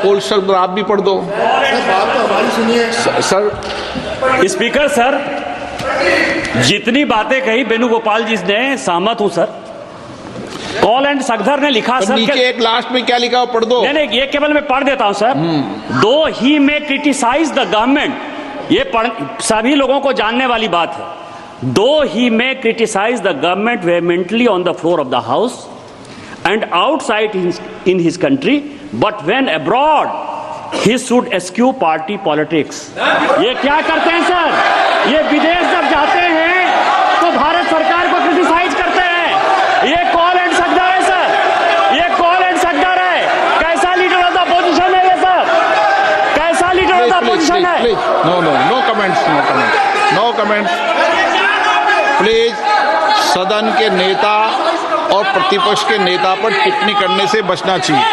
कोल शब्द आप भी पढ़ दो। बात तो हमारी सुनिए सर। स्पीकर सर, जितनी बातें कही वेणुगोपाल जी ने सहमत हूं सर। कॉल एंड सगधर ने लिखा सर, नीचे एक लास्ट में क्या लिखा हो पढ़ दो। नहीं, ये केवल मैं पढ़ देता हूं सर। दो he may criticise the government, ये सभी लोगों को जानने वाली बात है। Though he may criticise the government vehemently on the floor of the house and outside in his country, but when abroad he should eschew party politics. ये क्या करते हैं सर? ये विदेश जब जाते हैं तो भारत सरकार को क्रिटिसाइज करते हैं। ये कॉल एंड सगधर है सर, ये कॉल एंड सगधर है। कैसा लीडर ऑफ द अपोजिशन है ये सर? कैसा लीडर ऑफ द अपोजिशन है? No comments please. सदन के नेता और प्रतिपक्ष के नेता पर टिप्पणी करने से बचना चाहिए।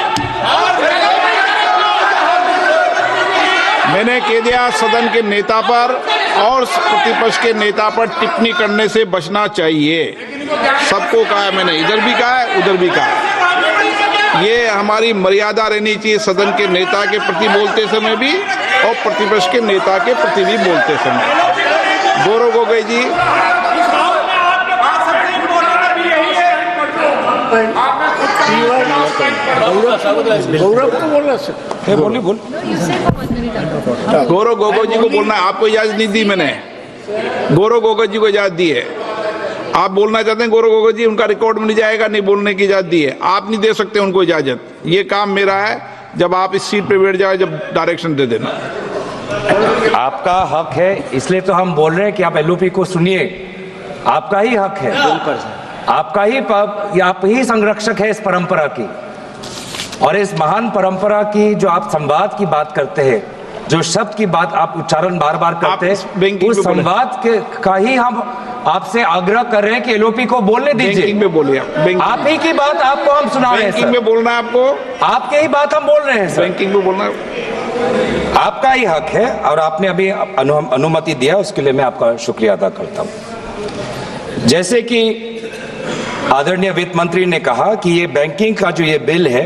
मैंने कह दिया सदन के नेता पर और प्रतिपक्ष के नेता पर टिप्पणी करने से बचना चाहिए। सबको कहा है मैंने, इधर भी कहा है उधर भी कहा है। ये हमारी मर्यादा रहनी चाहिए सदन के नेता के प्रति बोलते समय भी और प्रतिपक्ष के नेता के प्रति भी बोलते समय। गौरव गोगोई जी, गौरव गोगोई जी को बोलना है। आपको इजाजत नहीं दी मैंने, गौरव गोगोई जी को इजाजत दी है। आप बोलना चाहते हैं गौरव गोगोई जी, उनका रिकॉर्ड में नहीं जाएगा, नहीं बोलने की इजाजत दी है। आप नहीं दे सकते उनको इजाजत, ये काम मेरा है। जब आप इस सीट पे बैठ जाए जब डायरेक्शन दे देना। आपका हक है, इसलिए तो हम बोल रहे हैं कि आप एलओपी को सुनिए। आपका ही हक है, आपका ही आप ही संरक्षक है इस परंपरा की, और इस महान परंपरा की जो आप संवाद की बात करते हैं, जो शब्द की बात आप उच्चारण बार बार करते हैं, उस संवाद के का ही हम आपसे आग्रह कर रहे हैं कि एलओपी को बोलने दीजिए। बैंकिंग में बोलिए, आप ही की बात आपको हम सुना रहे हैं। बैंकिंग में बोलना है आपको, आपके ही बात हम बोल रहे हैं सर। बैंकिंग में बोलना है। आपका ही हक है और आपने अभी अनुमति दिया, उसके लिए मैं आपका शुक्रिया अदा करता हूं। जैसे कि आदरणीय वित्त मंत्री ने कहा कि ये बैंकिंग का जो ये बिल है,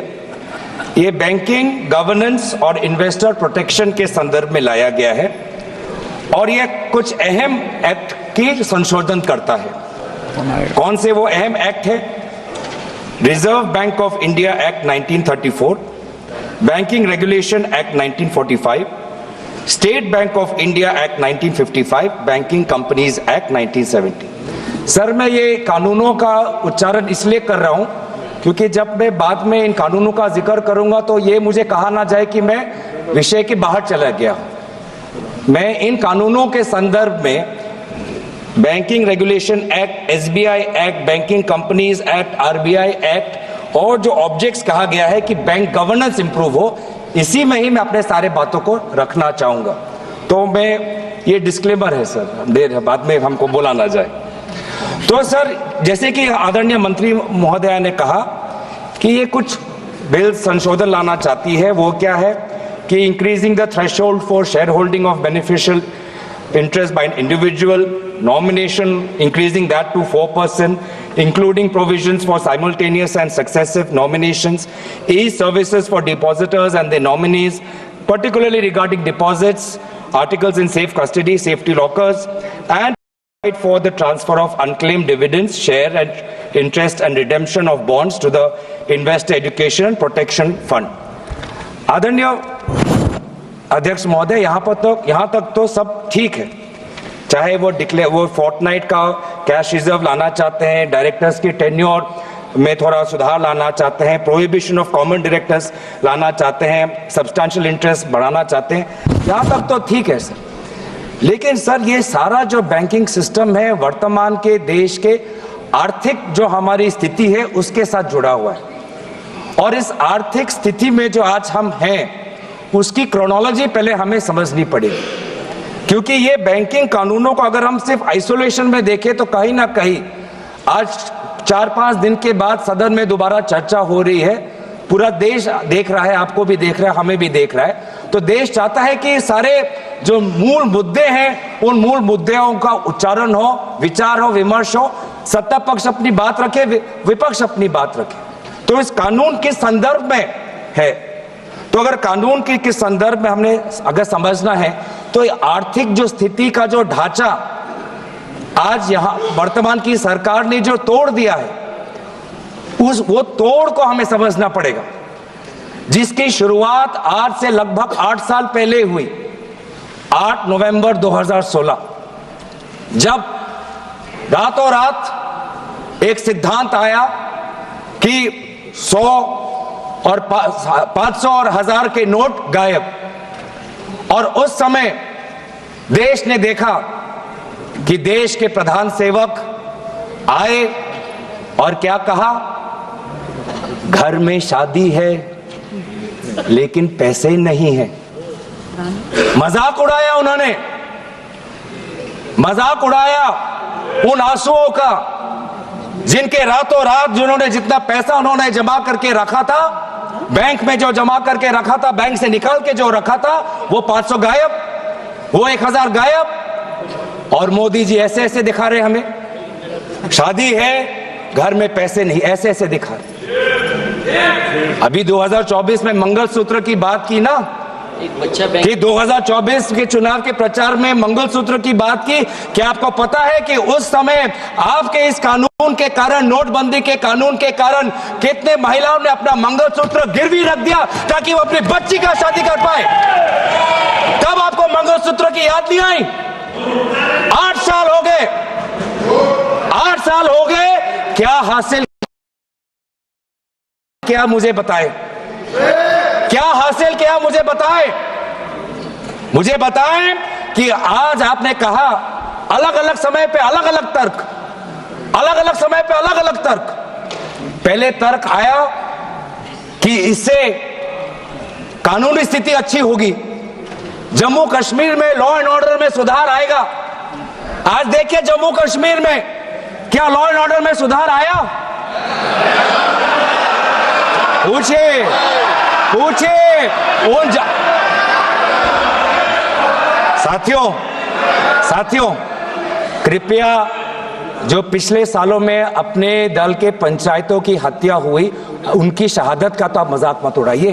ये बैंकिंग गवर्नेंस और इन्वेस्टर प्रोटेक्शन के संदर्भ में लाया गया है और ये कुछ अहम एक्ट की संशोधन करता है। कौन से वो अहम एक्ट है? Reserve bank of India act 1934, banking regulation act 1945, state bank of India act 1955, banking companies act 1970। Sir, मैं ये कानूनों का उच्चारण इसलिए कर रहा हूं क्योंकि जब मैं बाद में इन कानूनों का जिक्र करूंगा तो ये मुझे कहा ना जाए कि मैं विषय के बाहर चला गया। मैं इन कानूनों के संदर्भ में banking regulation act, SBI act, banking companies act, RBI act और जो ऑब्जेक्ट्स कहा गया है कि बैंक गवर्नेंस इंप्रूव हो, इसी में ही मैं अपने सारे बातों को रखना चाहूंगा। तो मैं ये डिस्क्लेमर है सर, देर है बाद में हमको बोला ना जाए। तो सर, जैसे कि आदरणीय मंत्री महोदया ने कहा कि ये कुछ बिल संशोधन लाना चाहती है, वो क्या है कि increasing the threshold for share holding of beneficial interest by an individual, nomination increasing that to 4%, including provisions for simultaneous and successive nominations, e-services for depositors and their nominees, particularly regarding deposits, articles in safe custody, safety lockers, and for the transfer of unclaimed dividends, share and interest and redemption of bonds to the Investor Education and Protection Fund. आदरणीय अध्यक्ष महोदय, यहाँ तक तो सब ठीक है। चाहे वो फोर्टनाइट का कैश रिजर्व लाना चाहते हैं, डायरेक्टर्स की टेन्योर में थोड़ा सुधार लाना चाहते हैं, प्रोहिबिशन ऑफ कॉमन डायरेक्टर्स लाना चाहते हैं, सब्सटैंशियल इंटरेस्ट बढ़ाना चाहते हैं, यहाँ तक तो ठीक है सर। लेकिन सर, ये सारा जो बैंकिंग सिस्टम है वर्तमान के देश के आर्थिक जो हमारी स्थिति है उसके साथ जुड़ा हुआ है, और इस आर्थिक स्थिति में जो आज हम हैं उसकी क्रोनोलॉजी पहले हमें समझनी पड़ेगी। क्योंकि ये बैंकिंग कानूनों को अगर हम सिर्फ आइसोलेशन में देखें तो कहीं ना कहीं आज 4-5 दिन के बाद सदन में दोबारा चर्चा हो रही है, पूरा देश देख रहा है, आपको भी देख रहा है, हमें भी देख रहा है। तो देश चाहता है कि सारे जो मूल मुद्दे हैं उन मूल मुद्दों का उच्चारण हो, विचार हो, विमर्श हो, सत्ता पक्ष अपनी बात रखे, विपक्ष अपनी बात रखे। तो इस कानून के संदर्भ में है तो अगर कानून के संदर्भ में हमने अगर समझना है तो आर्थिक जो स्थिति का जो ढांचा आज यहां वर्तमान की सरकार ने जो तोड़ दिया है, वो तोड़ को हमें समझना पड़ेगा, जिसकी शुरुआत आज से लगभग 8 साल पहले हुई। 8 नवंबर 2016 जब रातों रात एक सिद्धांत आया कि 100 और 500 और 1000 के नोट गायब, और उस समय देश ने देखा कि देश के प्रधान सेवक आए और क्या कहा, घर में शादी है लेकिन पैसे नहीं है। मजाक उड़ाया उन्होंने, मजाक उड़ाया उन आंसुओं का जिनके रातों रात जिन्होंने जितना पैसा उन्होंने जमा करके रखा था, बैंक में जो जमा करके रखा था, बैंक से निकाल के जो रखा था, वो 500 गायब, वो 1000 गायब। और मोदी जी ऐसे ऐसे दिखा रहे हमें, शादी है घर में पैसे नहीं, ऐसे ऐसे दिखा रहे। अभी 2024 में मंगलसूत्र की बात की ना, कि 2024 के चुनाव के प्रचार में मंगलसूत्र की बात की। क्या आपको पता है कि उस समय आपके इस कानून के कारण, नोटबंदी के कानून के कारण, कितने महिलाओं ने अपना मंगलसूत्र गिरवी रख दिया ताकि वो अपनी बच्ची का शादी कर पाए? तब आपको मंगलसूत्र की याद नहीं आई? 8 साल हो गए, 8 साल हो गए, क्या हासिल क्या मुझे बताए, क्या हासिल किया मुझे बताएं। मुझे बताएं कि आज आपने कहा अलग अलग समय पे अलग अलग तर्क, अलग अलग समय पे अलग अलग तर्क। पहले तर्क आया कि इससे कानूनी स्थिति अच्छी होगी, जम्मू कश्मीर में लॉ एंड ऑर्डर में सुधार आएगा। आज देखिए जम्मू कश्मीर में क्या लॉ एंड ऑर्डर में सुधार आया? पूछिए पूछिए उन साथियों कृपया जो पिछले सालों में अपने दल के पंचायतों की हत्या हुई, उनकी शहादत का तो आप मजाक मत उड़ाइए।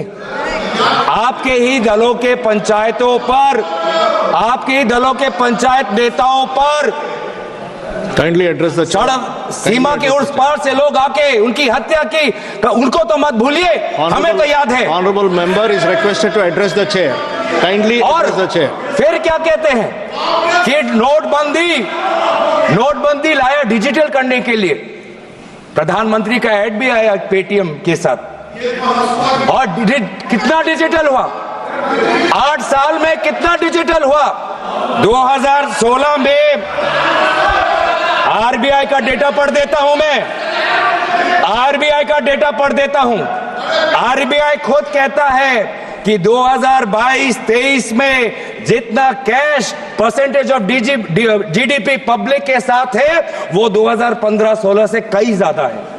आपके ही दलों के पंचायतों पर, आपके ही दलों के पंचायत नेताओं पर काइंडली एड्रेस द सड़क सीमा के उस पार से लोग आके उनकी हत्या की, तो उनको तो मत भूलिए, हमें तो याद है। Honourable member is requested to address the chair, kindly address the chair. फिर क्या कहते हैं कि नोटबंदी लाया डिजिटल करने के लिए। प्रधानमंत्री का ऐड भी आया पेटीएम के साथ, और कितना डिजिटल हुआ? 8 साल में कितना डिजिटल हुआ? 2016 में आरबीआई का डेटा पढ़ देता हूं मैं, आरबीआई का डेटा पढ़ देता हूं। आरबीआई खुद कहता है कि 2022-23 में जितना cash percentage of GDP public के साथ है, वो 2015-16 से कई ज्यादा है।